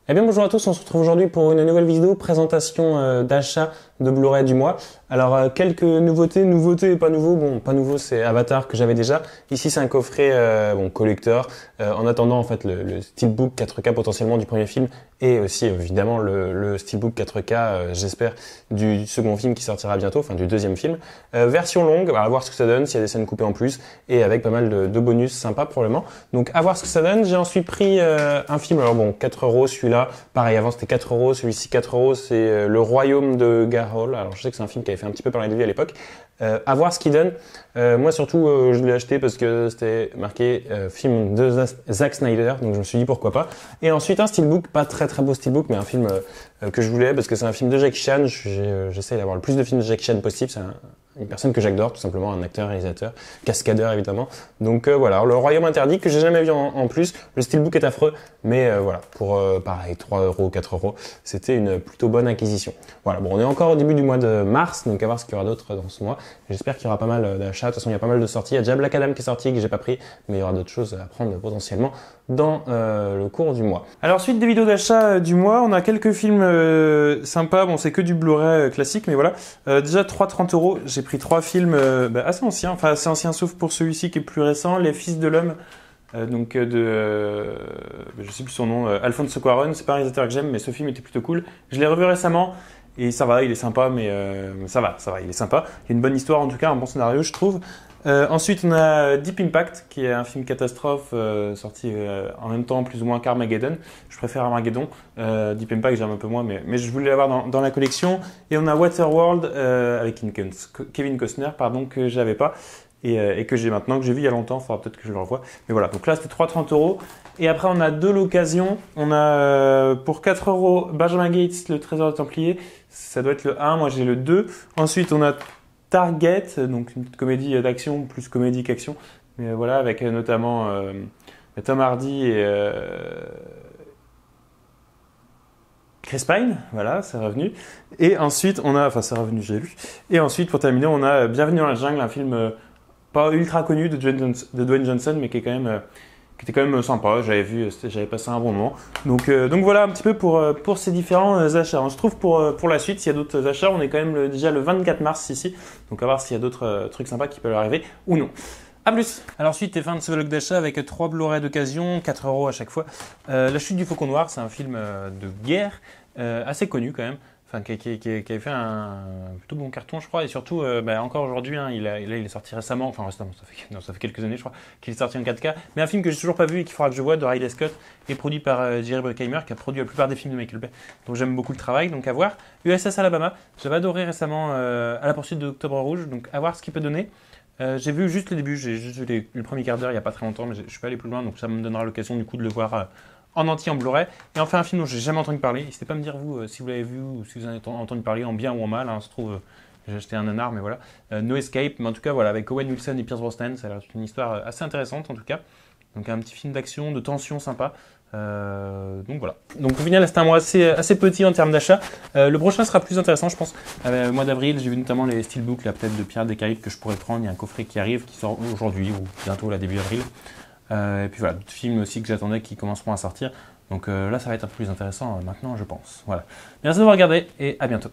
Eh bien bonjour à tous, on se retrouve aujourd'hui pour une nouvelle vidéo présentation d'achat de Blu-ray du mois. Alors quelques nouveautés et pas nouveaux. Bon, pas nouveau, c'est Avatar que j'avais déjà. Ici c'est un coffret collector. En attendant en fait le steelbook 4K potentiellement du premier film et aussi évidemment le steelbook 4K j'espère du second film qui sortira bientôt, enfin du deuxième film. Version longue, on va voir ce que ça donne, s'il y a des scènes coupées en plus et avec pas mal de bonus sympas probablement. Donc à voir ce que ça donne. J'ai ensuite pris un film, alors bon 4 euros celui-là. Pareil, avant c'était 4 euros, celui-ci 4 euros, c'est Le Royaume de Garhol. Alors je sais que c'est un film qui avait fait un petit peu parler de lui à l'époque. À voir ce qu'il donne. Moi surtout, je l'ai acheté parce que c'était marqué film de Zack Snyder, donc je me suis dit pourquoi pas. Et ensuite un steelbook, pas très beau steelbook, mais un film que je voulais parce que c'est un film de Jackie Chan. J'essaie d'avoir le plus de films de Jackie Chan possible. C'est une personne que j'adore, tout simplement, un acteur, réalisateur, cascadeur évidemment. Donc voilà, Le Royaume interdit que j'ai jamais vu en plus. Le steelbook est affreux, mais voilà, pour pareil 3 euros, 4 euros, c'était une plutôt bonne acquisition. Voilà, bon, on est encore au début du mois de mars, donc à voir ce qu'il y aura d'autre dans ce mois. J'espère qu'il y aura pas mal d'achats. De toute façon, il y a pas mal de sorties. Il y a déjà Black Adam qui est sorti que j'ai pas pris, mais il y aura d'autres choses à prendre potentiellement dans le cours du mois. Alors suite des vidéos d'achat du mois, on a quelques films sympas. Bon, c'est que du Blu-ray classique, mais voilà. Déjà 3,30 euros. J'ai pris 3 films assez anciens, enfin assez anciens sauf pour celui-ci qui est plus récent, Les Fils de l'Homme. Je sais plus son nom, Alfonso Cuarón. C'est pas un réalisateur que j'aime, mais ce film était plutôt cool. Je l'ai revu récemment. Et ça va, il est sympa, mais ça va, il est sympa. Il y a une bonne histoire en tout cas, un bon scénario je trouve. Ensuite on a Deep Impact, qui est un film catastrophe sorti en même temps plus ou moins qu'Armageddon. Je préfère Armageddon. Deep Impact j'aime un peu moins, mais je voulais l'avoir dans la collection. Et on a Waterworld avec Kevin Costner, pardon, que j'avais pas. Et que j'ai maintenant, que j'ai vu il y a longtemps, il faudra peut-être que je le revoie. Mais voilà, donc là c'était 3,30 euros. Et après on a de l'occasion, on a pour 4 euros Benjamin Gates, Le Trésor des Templiers, ça doit être le 1, moi j'ai le 2. Ensuite on a Target, donc une petite comédie d'action, plus comédie qu'action. Mais voilà, avec notamment Tom Hardy et Chris Pine, voilà, c'est revenu. Et ensuite on a, enfin c'est revenu, j'ai lu. Et ensuite pour terminer on a Bienvenue dans la jungle, un film pas ultra connu de Dwayne Johnson, mais qui était quand même sympa. J'avais passé un bon moment. Donc voilà un petit peu pour ces différents achats. On se trouve pour la suite, s'il y a d'autres achats, on est quand même déjà le 24 mars ici. Donc à voir s'il y a d'autres trucs sympas qui peuvent arriver ou non. A plus. Alors suite et fin de ce vlog d'achat avec 3 Blu-ray d'occasion, 4 euros à chaque fois. La chute du Faucon Noir, c'est un film de guerre, assez connu quand même. Enfin, qui avait fait un plutôt bon carton, je crois, et surtout, encore aujourd'hui, hein, il est sorti récemment, enfin récemment, ça fait quelques années, je crois, qu'il est sorti en 4K, mais un film que j'ai toujours pas vu et qu'il faudra que je voie, de Ridley Scott, et produit par Jerry Bruckheimer, qui a produit la plupart des films de Michael Bay, donc j'aime beaucoup le travail, donc à voir. USS Alabama, j'avais adoré récemment À la poursuite de l'Octobre Rouge, donc à voir ce qu'il peut donner. J'ai vu juste le début, j'ai juste vu le premier quart d'heure il n'y a pas très longtemps, mais je suis pas allé plus loin, donc ça me donnera l'occasion du coup de le voir en entier en Blu-ray. Et enfin un film dont j'ai jamais entendu parler. N'hésitez pas à me dire vous si vous l'avez vu ou si vous en avez entendu parler en bien ou en mal. Hein, se trouve, j'ai acheté un nanar, mais voilà. No Escape, mais en tout cas voilà, avec Owen Wilson et Pierce Brosnan, ça a l'air une histoire assez intéressante en tout cas. Donc un petit film d'action, de tension sympa. Donc voilà. Donc au final c'était un mois assez petit en termes d'achat. Le prochain sera plus intéressant je pense. Au mois d'avril j'ai vu notamment les steelbooks là peut-être de Pirates des Caraïbes que je pourrais prendre. Il y a un coffret qui arrive qui sort aujourd'hui ou bientôt là début avril. Et puis voilà, d'autres films aussi que j'attendais qui commenceront à sortir. Donc là, ça va être un peu plus intéressant maintenant, je pense. Voilà. Merci d'avoir regardé et à bientôt.